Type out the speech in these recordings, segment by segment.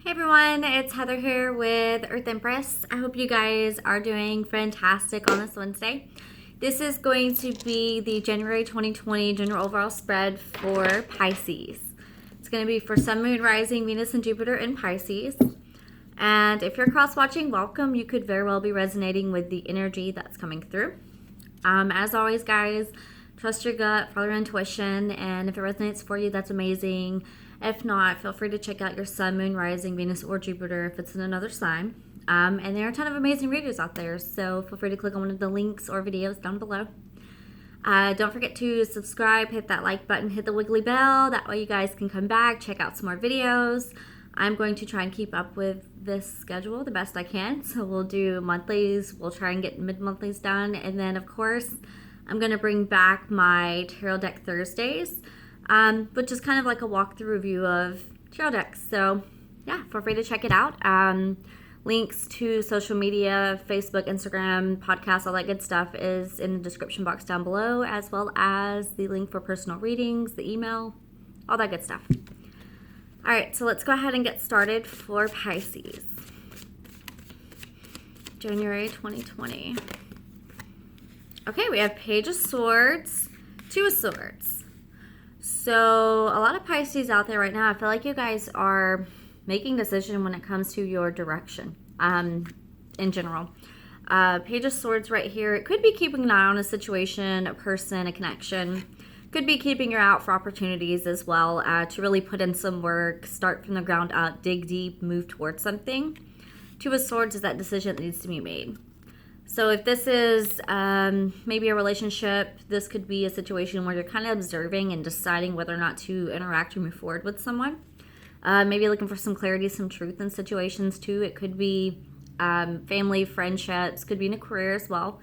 Hey everyone, it's Heather here with Earth Empress. I hope you guys are doing fantastic on this Wednesday. This is going to be the January 2020 general overall spread for Pisces. It's going to be for Sun, Moon, Rising, Venus, and Jupiter in Pisces. And if you're cross-watching, welcome. You could very well be resonating with the energy that's coming through. As always, guys, trust your gut, follow your intuition, and if it resonates for you, that's amazing. If not, feel free to check out your Sun, Moon, Rising, Venus, or Jupiter if it's in another sign. And there are a ton of amazing readers out there, so feel free to click on one of the links or videos down below. Don't forget to subscribe, hit that like button, hit the wiggly bell. That way you guys can come back, check out some more videos. I'm going to try and keep up with this schedule the best I can. So we'll do monthlies, we'll try and get mid-monthlies done. And then, of course, I'm going to bring back my Tarot Deck Thursdays, which is kind of like a walkthrough review of tarot decks. So, yeah, feel free to check it out. Links to social media, Facebook, Instagram, podcasts, all that good stuff is in the description box down below, as well as the link for personal readings, the email, all that good stuff. All right, so let's go ahead and get started for Pisces. January 2020. Okay, we have Page of Swords, Two of Swords. So a lot of Pisces out there right now, I feel like you guys are making decisions when it comes to your direction in general. Page of Swords right here, it could be keeping an eye on a situation, a person, a connection. Could be keeping your eye out for opportunities as well, to really put in some work, start from the ground up, dig deep, move towards something. Two of Swords is that decision that needs to be made. So if this is maybe a relationship, this could be a situation where you're kind of observing and deciding whether or not to interact or move forward with someone. Maybe looking for some clarity, some truth in situations too. It could be family, friendships, could be in a career as well.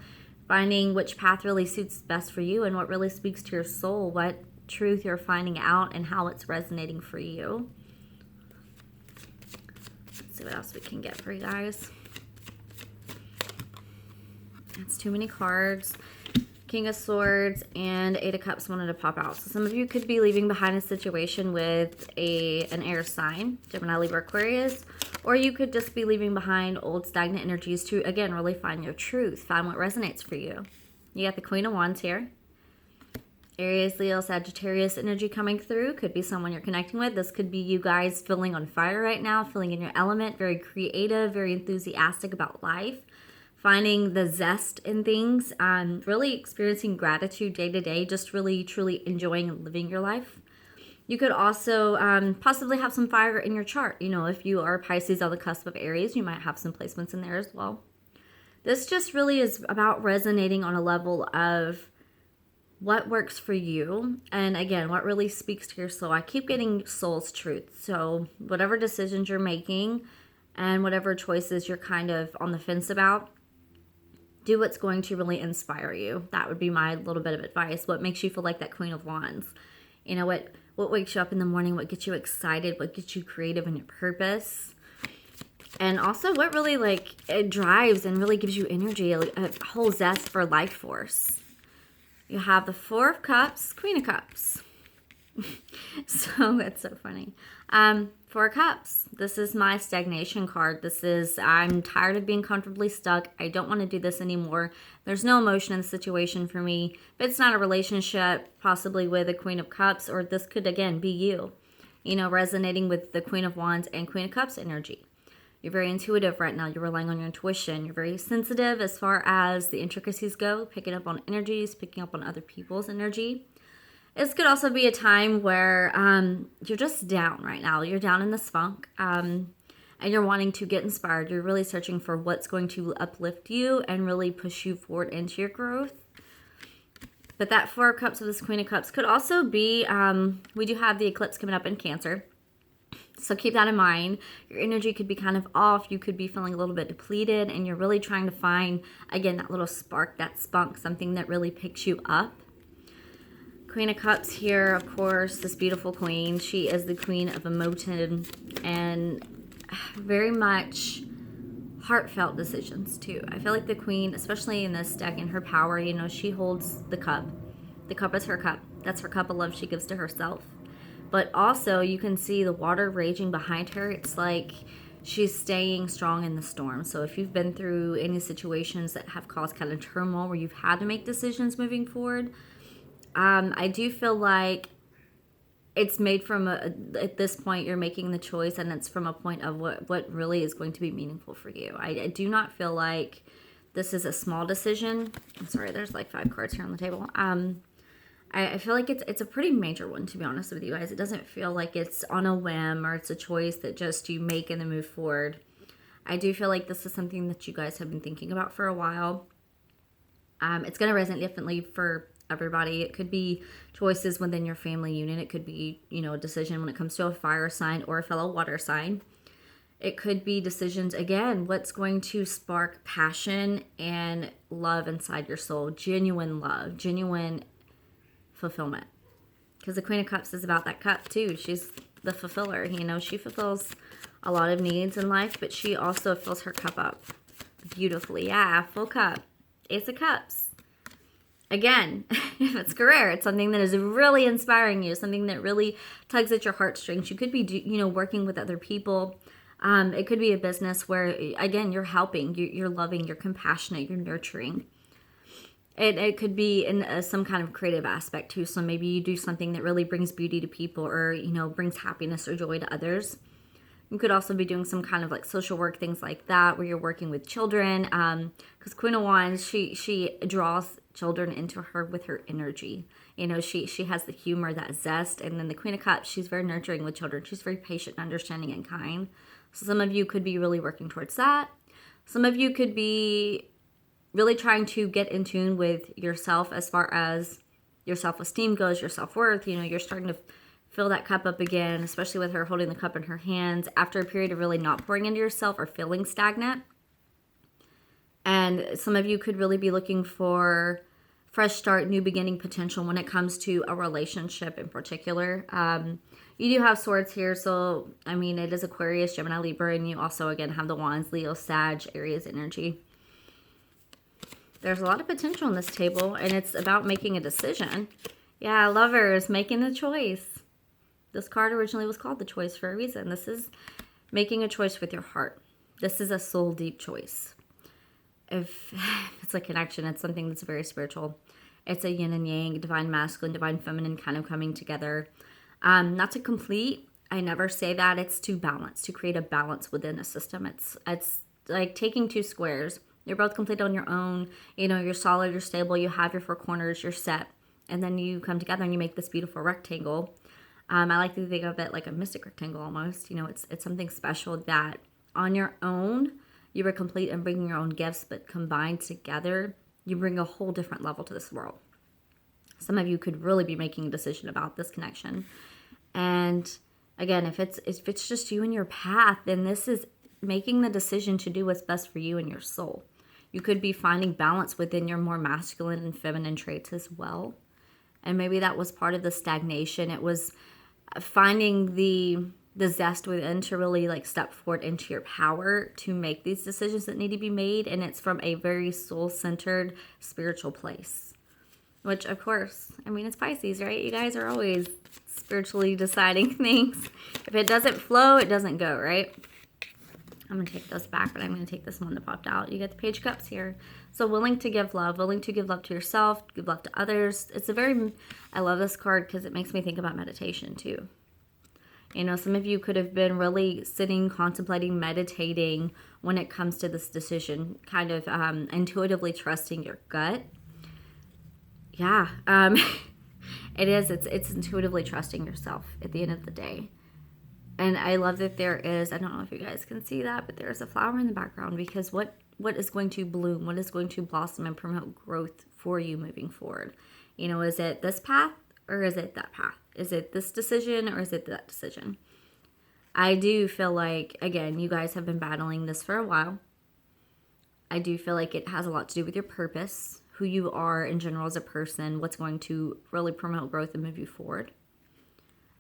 Finding which path really suits best for you and what really speaks to your soul, what truth you're finding out and how it's resonating for you. Let's see what else we can get for you guys. That's too many cards. King of Swords and Eight of Cups wanted to pop out. So some of you could be leaving behind a situation with an air sign, Gemini, Libra, Aquarius, or you could just be leaving behind old stagnant energies to, again, really find your truth, find what resonates for you. You got the Queen of Wands here. Aries, Leo, Sagittarius energy coming through. Could be someone you're connecting with. This could be you guys feeling on fire right now, feeling in your element, very creative, very enthusiastic about life. Finding the zest in things, really experiencing gratitude day to day, just really, truly enjoying and living your life. You could also possibly have some fire in your chart. You know, if you are Pisces on the cusp of Aries, you might have some placements in there as well. This just really is about resonating on a level of what works for you. And again, what really speaks to your soul. I keep getting soul's truth. So whatever decisions you're making and whatever choices you're kind of on the fence about, do what's going to really inspire you. That would be my little bit of advice. What makes you feel like that Queen of Wands? You know, what wakes you up in the morning? What gets you excited? What gets you creative in your purpose? And also what really it drives and really gives you energy, a whole zest for life force. You have the Four of Cups, Queen of Cups. So that's so funny. Four of Cups. This is my stagnation card. This is, I'm tired of being comfortably stuck. I don't want to do this anymore. There's no emotion in the situation for me. If it's not a relationship, possibly with a Queen of Cups, or this could, again, be you. You know, resonating with the Queen of Wands and Queen of Cups energy. You're very intuitive right now. You're relying on your intuition. You're very sensitive as far as the intricacies go, picking up on energies, picking up on other people's energy. This could also be a time where you're just down right now. You're down in this funk and you're wanting to get inspired. You're really searching for what's going to uplift you and really push you forward into your growth. But that Four of Cups with this Queen of Cups could also be, we do have the eclipse coming up in Cancer. So keep that in mind. Your energy could be kind of off. You could be feeling a little bit depleted and you're really trying to find, again, that little spark, that spunk, something that really picks you up. Queen of Cups here, of course, this beautiful queen. She is the queen of emotion and very much heartfelt decisions too. I feel like the queen, especially in this deck, in her power, you know, she holds the cup. The cup is her cup. That's her cup of love she gives to herself. But also you can see the water raging behind her. It's like she's staying strong in the storm. So if you've been through any situations that have caused kind of turmoil where you've had to make decisions moving forward, I do feel like it's made from at this point you're making the choice, and it's from a point of what really is going to be meaningful for you. I do not feel like this is a small decision. I'm sorry, there's like 5 cards here on the table. I feel like it's a pretty major one, to be honest with you guys. It doesn't feel like it's on a whim or it's a choice that just you make and then move forward. I do feel like this is something that you guys have been thinking about for a while. It's going to resonate differently for everybody. It could be choices within your family unit. It could be, a decision when it comes to a fire sign or a fellow water sign. It could be decisions, again, what's going to spark passion and love inside your soul. Genuine love, genuine fulfillment. Because the Queen of Cups is about that cup too. She's the fulfiller. She fulfills a lot of needs in life, but she also fills her cup up beautifully. Yeah, full cup. Ace of Cups. Again, if it's career, it's something that is really inspiring you, something that really tugs at your heartstrings. You could be, working with other people. It could be a business where, again, you're helping, you're loving, you're compassionate, you're nurturing. It could be in some kind of creative aspect too. So maybe you do something that really brings beauty to people, or, brings happiness or joy to others. You could also be doing some kind of like social work, things like that, where you're working with children. Because Queen of Wands, she draws children into her with her energy. She has the humor, that zest. And then the Queen of Cups, she's very nurturing with children. She's very patient, understanding, and kind. So some of you could be really working towards that. Some of you could be really trying to get in tune with yourself as far as your self-esteem goes, your self-worth. You're starting to fill that cup up again, especially with her holding the cup in her hands after a period of really not pouring into yourself or feeling stagnant. And some of you could really be looking for fresh start, new beginning potential when it comes to a relationship in particular. You do have swords here, so it is Aquarius, Gemini, Libra, and you also again have the Wands, Leo, Sag, Aries energy. There's a lot of potential on this table, and it's about making a decision. Yeah, Lovers, making the choice. This card originally was called the choice for a reason. This is making a choice with your heart. This is a soul deep choice. If it's a connection, it's something that's very spiritual. It's a yin and yang, divine masculine, divine feminine kind of coming together. Not to complete. I never say that. It's to balance, to create a balance within a system. It's like taking 2 squares. You're both complete on your own. You're solid, you're stable, you have your 4 corners, you're set. And then you come together and you make this beautiful rectangle. I like to think of it like a mystic rectangle almost. It's something special that on your own, you were complete and bringing your own gifts, but combined together, you bring a whole different level to this world. Some of you could really be making a decision about this connection. And again, if it's just you and your path, then this is making the decision to do what's best for you and your soul. You could be finding balance within your more masculine and feminine traits as well. And maybe that was part of the stagnation. It was finding the zest within to really like step forward into your power to make these decisions that need to be made. And it's from a very soul-centered spiritual place. Which, of course, it's Pisces, right? You guys are always spiritually deciding things. If it doesn't flow, it doesn't go, right? I'm going to take those back, but I'm going to take this one that popped out. You get the Page of Cups here. So willing to give love to yourself, give love to others. I love this card because it makes me think about meditation too. Some of you could have been really sitting, contemplating, meditating when it comes to this decision, kind of intuitively trusting your gut. Yeah, it is. It's intuitively trusting yourself at the end of the day. And I love that there is, I don't know if you guys can see that, but there is a flower in the background, because what is going to bloom, what is going to blossom and promote growth for you moving forward? Is it this path or is it that path? Is it this decision or is it that decision? I do feel like, again, you guys have been battling this for a while. I do feel like it has a lot to do with your purpose, who you are in general as a person, what's going to really promote growth and move you forward.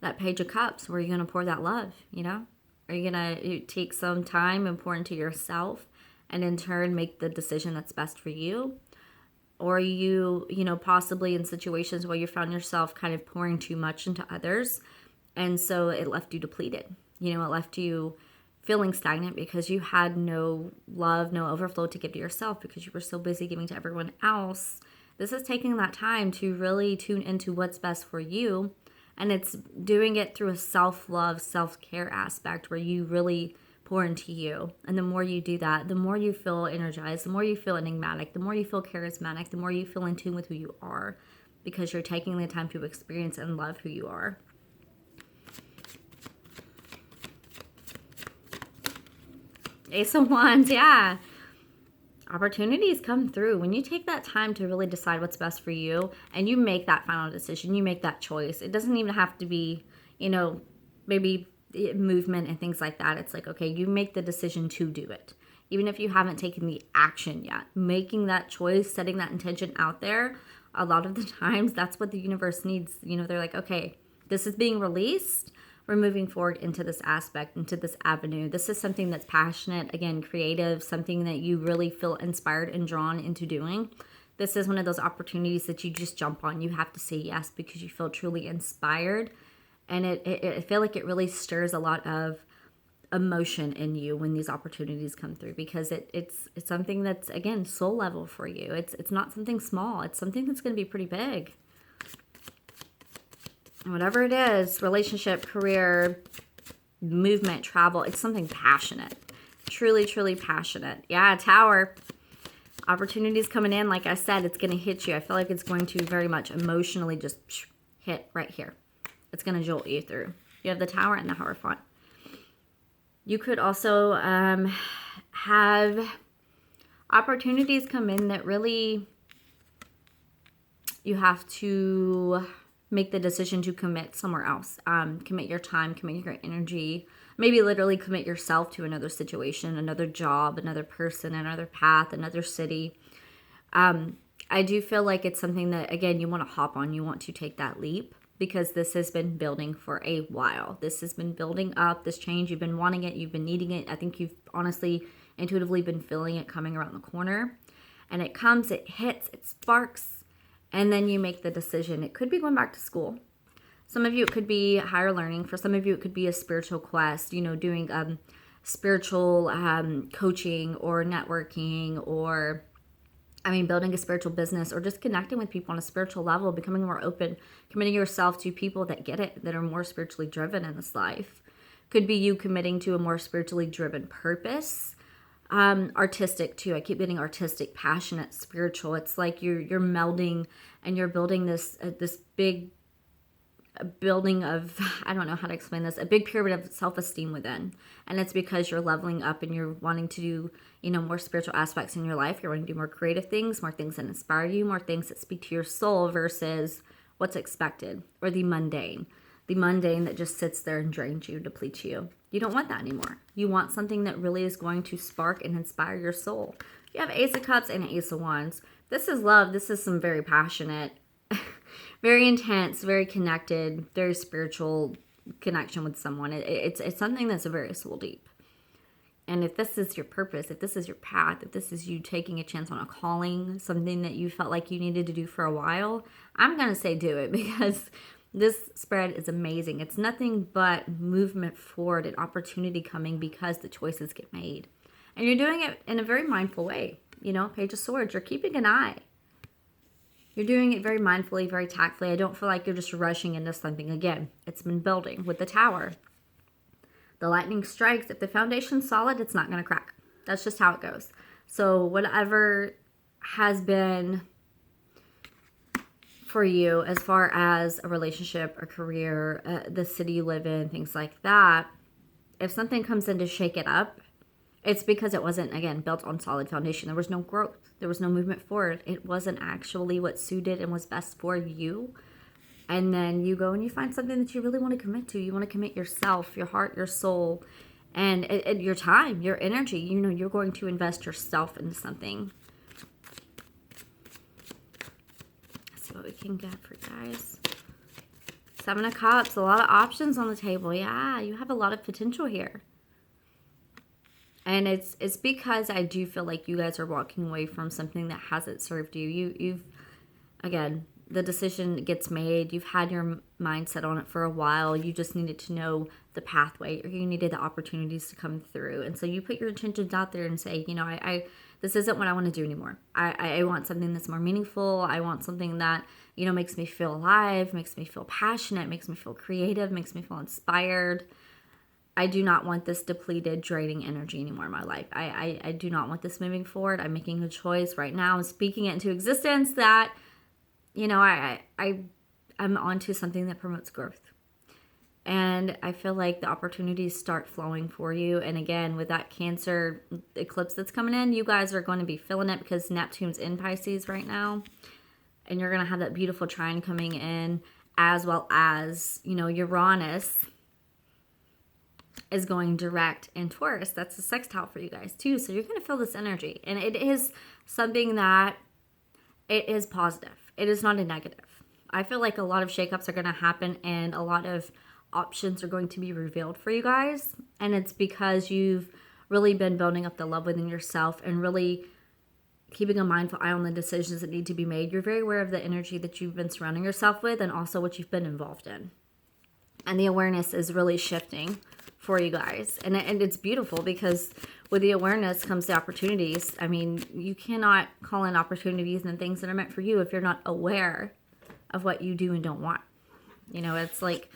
That Page of Cups, where you're going to pour that love, Are you going to take some time and pour into yourself and in turn make the decision that's best for you? Or are you, possibly in situations where you found yourself kind of pouring too much into others And so it left you depleted. You know, it left you feeling stagnant because you had no love, no overflow to give to yourself because you were so busy giving to everyone else. This is taking that time to really tune into what's best for you. And it's doing it through a self-love, self-care aspect where you really pour into you. And the more you do that, the more you feel energized, the more you feel enigmatic, the more you feel charismatic, the more you feel in tune with who you are because you're taking the time to experience and love who you are. Ace of Wands, yeah. Opportunities come through. When you take that time to really decide what's best for you and you make that final decision, you make that choice. It doesn't even have to be, you know, maybe movement and things like that. It's like, okay, you make the decision to do it. Even if you haven't taken the action yet, making that choice, setting that intention out there, a lot of the times that's what the universe needs. You know, they're like, okay, this is being released. We're moving forward into this aspect, into this avenue. This is something that's passionate, again, creative, something that you really feel inspired and drawn into doing. This is one of those opportunities that you just jump on. You have to say yes because you feel truly inspired. And I feel like it really stirs a lot of emotion in you when these opportunities come through because it's something that's, again, soul level for you. It's not something small. It's something that's going to be pretty big. Whatever it is, relationship, career, movement, travel, it's something passionate. Truly, truly passionate. Yeah, Tower. Opportunities coming in. Like I said, it's going to hit you. I feel like it's going to very much emotionally just hit right here. It's going to jolt you through. You have the Tower and the Hierophant. You could also have opportunities come in that really you have to make the decision to commit somewhere else. Commit your time, commit your energy, maybe literally commit yourself to another situation, another job, another person, another path, another city. I do feel like it's something that, again, you want to hop on. You want to take that leap because this has been building for a while. This has been building up, this change. You've been wanting it. You've been needing it. I think you've honestly, intuitively been feeling it coming around the corner. And it comes, it hits, it sparks. And then you make the decision. It could be going back to school. Some of you, it could be higher learning. For some of you, it could be a spiritual quest, you know, doing spiritual coaching or networking or, building a spiritual business or just connecting with people on a spiritual level, becoming more open, committing yourself to people that get it, that are more spiritually driven in this life. Could be you committing to a more spiritually driven purpose. Artistic too. I keep getting artistic, passionate, spiritual. It's like you're melding and you're building this big building of, I don't know how to explain this, a big pyramid of self-esteem within. And it's because you're leveling up and you're wanting to do, you know, more spiritual aspects in your life. You're wanting to do more creative things, more things that inspire you, more things that speak to your soul versus what's expected or the mundane. The mundane that just sits there and drains you, depletes you. You don't want that anymore. You want something that really is going to spark and inspire your soul. You have Ace of Cups and Ace of Wands. This is love. This is some very passionate, very intense, very connected, very spiritual connection with someone. It's something that's very soul deep. And if this is your purpose, if this is your path, if this is you taking a chance on a calling, something that you felt like you needed to do for a while, I'm going to say do it because this spread is amazing. It's nothing but movement forward and opportunity coming because the choices get made. And you're doing it in a very mindful way. You know, Page of Swords, you're keeping an eye. You're doing it very mindfully, very tactfully. I don't feel like you're just rushing into something. Again, it's been building with the Tower. The lightning strikes. If the foundation's solid, it's not going to crack. That's just how it goes. So whatever has been for you as far as a relationship, a career, the city you live in, things like that, if something comes in to shake it up, it's because it wasn't, again, built on solid foundation. There was no growth. There was no movement forward. It wasn't actually what suited and was best for you. And then you go and you find something that you really want to commit to. You want to commit yourself, your heart, your soul, and your time, your energy. You know, you're going to invest yourself into something. Let's see what we can get for you guys. Seven of Cups, a lot of options on the table. Yeah, you have a lot of potential here. And it's because I do feel like you guys are walking away from something that hasn't served you. You've, again, the decision gets made. You've had your mindset on it for a while. You just needed to know the pathway, or you needed the opportunities to come through. And so you put your intentions out there and say, you know, I this isn't what I want to do anymore. I want something that's more meaningful. I want something that, you know, makes me feel alive, makes me feel passionate, makes me feel creative, makes me feel inspired. I do not want this depleted, draining energy anymore in my life. I do not want this moving forward. I'm making a choice right now. I'm speaking it into existence that, you know, I'm onto something that promotes growth. And I feel like the opportunities start flowing for you. And again, with that Cancer eclipse that's coming in, you guys are going to be feeling it because Neptune's in Pisces right now. And you're going to have that beautiful trine coming in, as well as, you know, Uranus is going direct in Taurus. That's a sextile for you guys too. So you're going to feel this energy. And it is something that it is positive. It is not a negative. I feel like a lot of shakeups are going to happen and a lot of options are going to be revealed for you guys. And it's because you've really been building up the love within yourself and really keeping a mindful eye on the decisions that need to be made. You're very aware of the energy that you've been surrounding yourself with and also what you've been involved in. And the awareness is really shifting for you guys. And it's beautiful because with the awareness comes the opportunities. I mean, you cannot call in opportunities and things that are meant for you if you're not aware of what you do and don't want. You know, it's like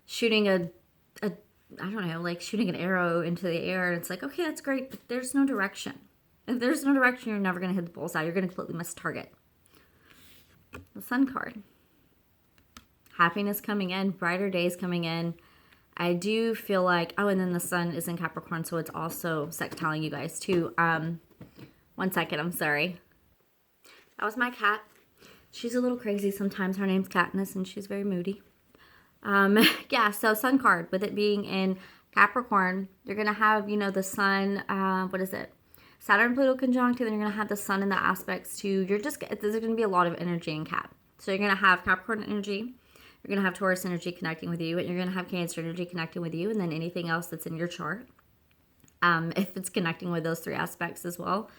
shooting I don't know, like shooting an arrow into the air. And it's like, okay, that's great, but there's no direction. If there's no direction, you're never going to hit the bullseye. You're going to completely miss target. The Sun card. Happiness coming in, brighter days coming in. I do feel like, oh, and then the Sun is in Capricorn, so it's also sextiling you guys too. 1 second, I'm sorry. That was my cat. She's a little crazy sometimes. Her name's Katniss, and she's very moody. Yeah, so Sun card, with it being in Capricorn, you're going to have, you know, the Sun, what is it? Saturn, Pluto conjunct, and then you're going to have the Sun in the aspects to, there's going to be a lot of energy in Cap. So you're going to have Capricorn energy, you're going to have Taurus energy connecting with you, and you're going to have Cancer energy connecting with you, and then anything else that's in your chart, if it's connecting with those 3 aspects as well.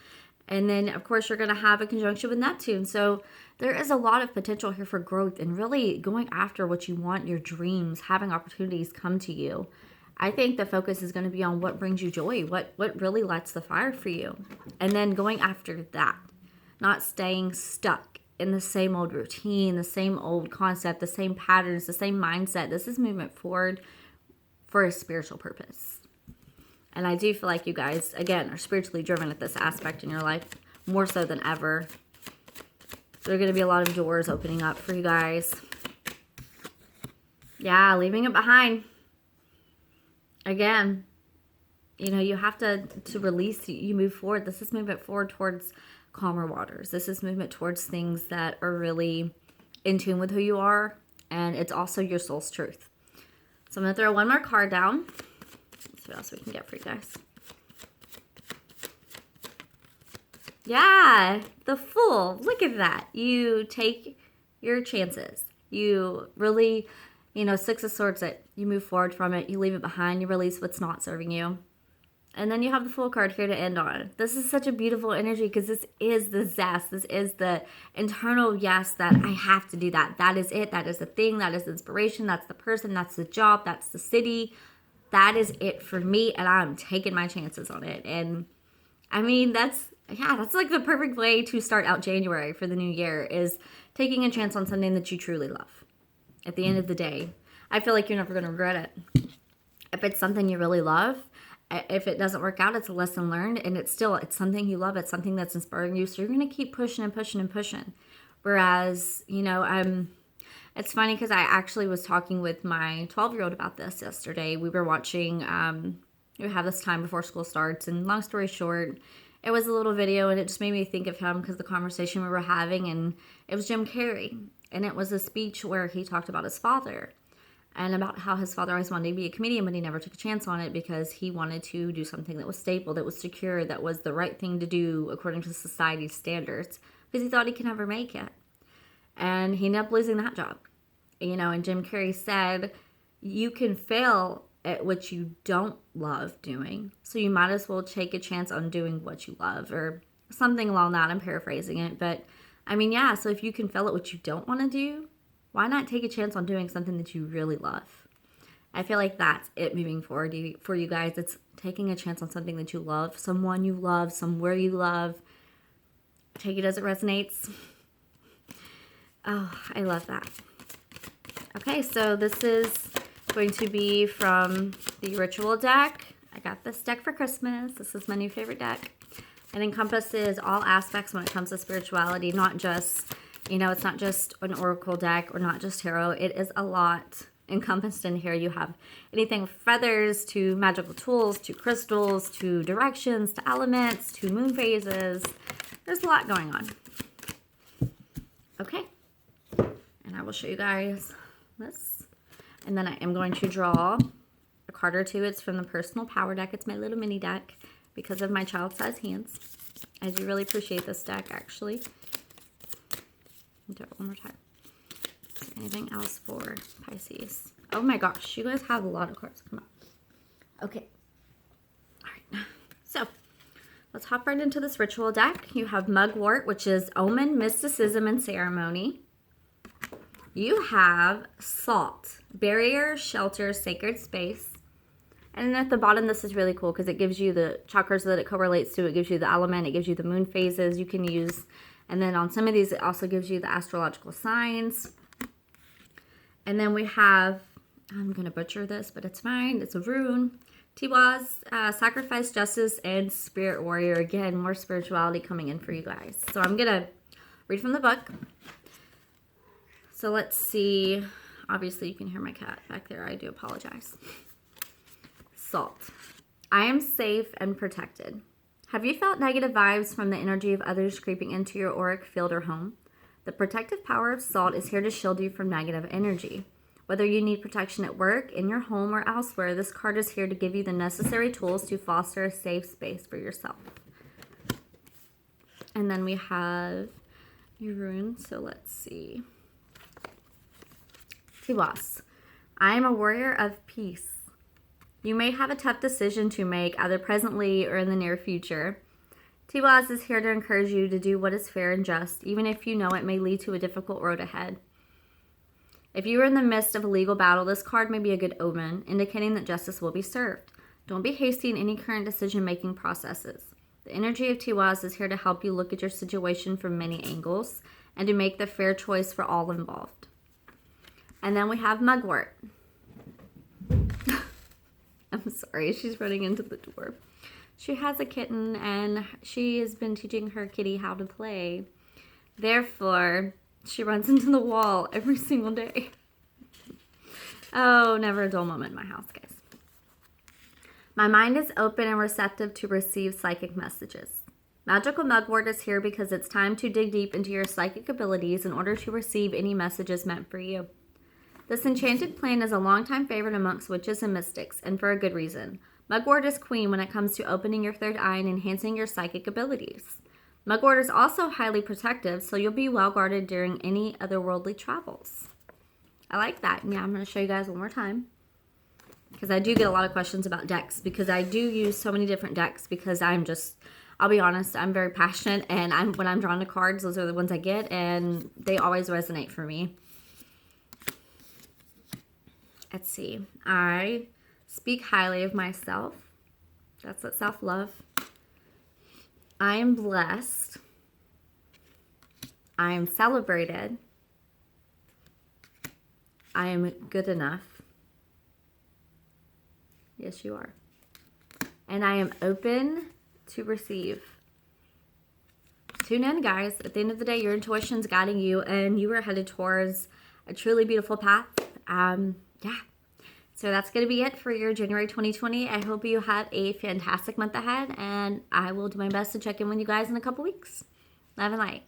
And then, of course, you're going to have a conjunction with Neptune. So there is a lot of potential here for growth and really going after what you want, your dreams, having opportunities come to you. I think the focus is going to be on what brings you joy, what really lights the fire for you. And then going after that, not staying stuck in the same old routine, the same old concept, the same patterns, the same mindset. This is movement forward for a spiritual purpose. And I do feel like you guys, again, are spiritually driven at this aspect in your life, more so than ever. There are going to be a lot of doors opening up for you guys. Yeah, leaving it behind. Again, you know, you have to release, you move forward. This is movement forward towards calmer waters. This is movement towards things that are really in tune with who you are. And it's also your soul's truth. So I'm going to throw one more card down. Let's see what else we can get for you guys. Yeah, the Fool. Look at that. You take your chances. You really, you know, 6 of Swords, that you move forward from it. You leave it behind. You release what's not serving you. And then you have the Fool card here to end on. This is such a beautiful energy because this is the zest. This is the internal yes that I have to do that. That is it. That is the thing. That is inspiration. That's the person. That's the job. That's the city. That is it for me. And I'm taking my chances on it. And I mean, that's like the perfect way to start out January for the new year, is taking a chance on something that you truly love. At the end of the day, I feel like you're never going to regret it. If it's something you really love, if it doesn't work out, it's a lesson learned, and it's something you love. It's something that's inspiring you. So you're going to keep pushing and pushing and pushing. Whereas, you know, it's funny because I actually was talking with my 12-year-old about this yesterday. We were watching, we have this time before school starts, and long story short, it was a little video, and it just made me think of him because the conversation we were having, and it was Jim Carrey, and it was a speech where he talked about his father and about how his father always wanted to be a comedian, but he never took a chance on it because he wanted to do something that was stable, that was secure, that was the right thing to do according to society's standards, because he thought he could never make it. And he ended up losing that job. You know, and Jim Carrey said, you can fail at what you don't love doing, so you might as well take a chance on doing what you love, or something along that. I'm paraphrasing it, but I mean, yeah, so if you can fail at what you don't want to do, why not take a chance on doing something that you really love? I feel like that's it moving forward for you guys. It's taking a chance on something that you love, someone you love, somewhere you love. Take it as it resonates. Oh, I love that. Okay, so this is going to be from the Ritual deck. I got this deck for Christmas. This is my new favorite deck. It encompasses all aspects when it comes to spirituality, not just, it's not just an oracle deck or not just tarot. It is a lot encompassed in here. You have anything from feathers to magical tools to crystals to directions to elements to moon phases. There's a lot going on. Okay. And I will show you guys this. And then I am going to draw a card or two. It's from the Personal Power deck. It's my little mini deck because of my child-sized hands. I do really appreciate this deck, actually. I'll do it one more time. Anything else for Pisces? Oh my gosh, you guys have a lot of cards. Come on. Okay. All right. So, let's hop right into this Ritual deck. You have Mugwort, which is Omen, Mysticism, and Ceremony. You have Salt, Barrier, Shelter, Sacred Space. And then at the bottom, this is really cool because it gives you the chakras that it correlates to. It gives you the element. It gives you the moon phases you can use. And then on some of these, it also gives you the astrological signs. And then we have, I'm going to butcher this, but it's fine. It's a rune. Tiwaz, Sacrifice, Justice, and Spirit Warrior. Again, more spirituality coming in for you guys. So I'm going to read from the book. So let's see. Obviously, you can hear my cat back there. I do apologize. Salt. I am safe and protected. Have you felt negative vibes from the energy of others creeping into your auric field or home? The protective power of salt is here to shield you from negative energy. Whether you need protection at work, in your home, or elsewhere, this card is here to give you the necessary tools to foster a safe space for yourself. And then we have your runes. So let's see. Tiwas. I am a warrior of peace. You may have a tough decision to make, either presently or in the near future. Tiwas is here to encourage you to do what is fair and just, even if you know it may lead to a difficult road ahead. If you are in the midst of a legal battle, this card may be a good omen, indicating that justice will be served. Don't be hasty in any current decision-making processes. The energy of Tiwas is here to help you look at your situation from many angles and to make the fair choice for all involved. And then we have Mugwort. I'm sorry, she's running into the door. She has a kitten and she has been teaching her kitty how to play. Therefore, she runs into the wall every single day. Oh, never a dull moment in my house, guys. My mind is open and receptive to receive psychic messages. Magical Mugwort is here because it's time to dig deep into your psychic abilities in order to receive any messages meant for you. This enchanted plant is a longtime favorite amongst witches and mystics, and for a good reason. Mugwort is queen when it comes to opening your third eye and enhancing your psychic abilities. Mugwort is also highly protective, so you'll be well guarded during any otherworldly travels. I like that. Yeah, I'm going to show you guys one more time. Because I do get a lot of questions about decks, because I do use so many different decks, because I'll be honest, I'm very passionate, and when I'm drawn to cards, those are the ones I get, and they always resonate for me. Let's see. I speak highly of myself. That's that self-love. I am blessed. I am celebrated. I am good enough. Yes, you are. And I am open to receive. Tune in, guys. At the end of the day, your intuition's guiding you, and you are headed towards a truly beautiful path. Yeah. So that's going to be it for your January 2020. I hope you have a fantastic month ahead, and I will do my best to check in with you guys in a couple weeks. Love and light.